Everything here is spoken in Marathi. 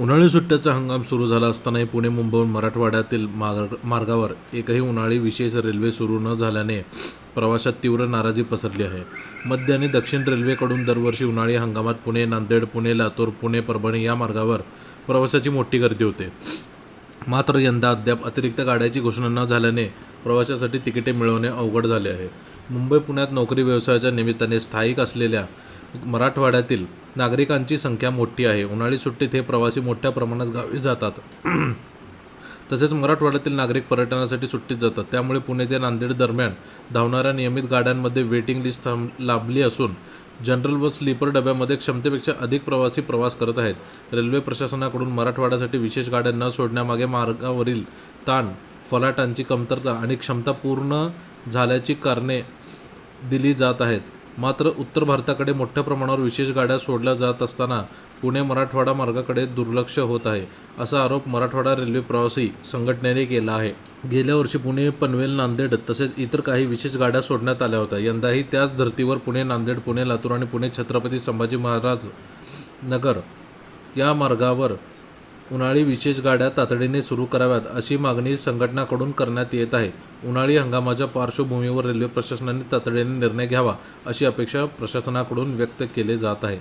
उन्हाळी सुट्ट्याचा हंगाम सुरू झाला असतानाही पुणे मुंबईहून मराठवाड्यातील मार्गावर एकही उन्हाळी विशेष रेल्वे सुरू न झाल्याने प्रवाशात तीव्र नाराजी पसरली आहे. मध्य आणि दक्षिण रेल्वेकडून दरवर्षी उन्हाळी हंगामात पुणे नांदेड, पुणे लातूर, पुणे परभणी या मार्गावर प्रवासाची मोठी गर्दी होते. मात्र यंदा अद्याप अतिरिक्त गाड्याची घोषणा न झाल्याने प्रवाशासाठी तिकिटे मिळवणे अवघड झाले आहे. मुंबई पुण्यात नोकरी व्यवसायाच्या निमित्ताने स्थायिक असलेल्या मराठवाड्यातील नागरिकांची संख्या मोठी आहे. उन्हाळी सुट्टीत हे प्रवासी मोठ्या प्रमाणात गावी जातात. तसेच मराठवाड्यातील नागरिक पर्यटनासाठी सुट्टीत जातात. त्यामुळे पुणे ते नांदेड दरम्यान धावणाऱ्या नियमित गाड्यांमध्ये वेटिंग लिस्ट लांबली असून जनरल व स्लीपर डब्यामध्ये क्षमतेपेक्षा अधिक प्रवासी प्रवास करत आहेत. रेल्वे प्रशासनाकडून मराठवाड्यासाठी विशेष गाड्या न सोडण्यामागे मार्गावरील ताण, फलाटांची कमतरता आणि क्षमता पूर्ण झाल्याची कारणे दिली जात आहेत. मात्र उत्तर भारताकडे मोठ्या प्रमाणावर विशेष गाड्या सोडल्या जात असताना पुणे मराठवाडा मार्गाकडे दुर्लक्ष होत आहे, असा आरोप मराठवाडा रेल्वे प्रवासी संघटनेने केला आहे. गेल्या वर्षी पुणे, पनवेल, नांदेड तसेच इतर काही विशेष गाड्या सोडण्यात आल्या होत्या. यंदाही त्याच धर्तीवर पुणे नांदेड, पुणे लातूर आणि पुणे छत्रपती संभाजी महाराज नगर या मार्गावर उन्हाळी विशेष गाड्या तातडीने सुरू कराव्यात, अशी मागणी संघटनांकडून करण्यात येत आहे. उन्हाळी हंगामाच्या पार्श्वभूमीवर रेल्वे प्रशासनाने तातडीने निर्णय घ्यावा, अशी अपेक्षा प्रशासनाकडून व्यक्त केली जात आहे.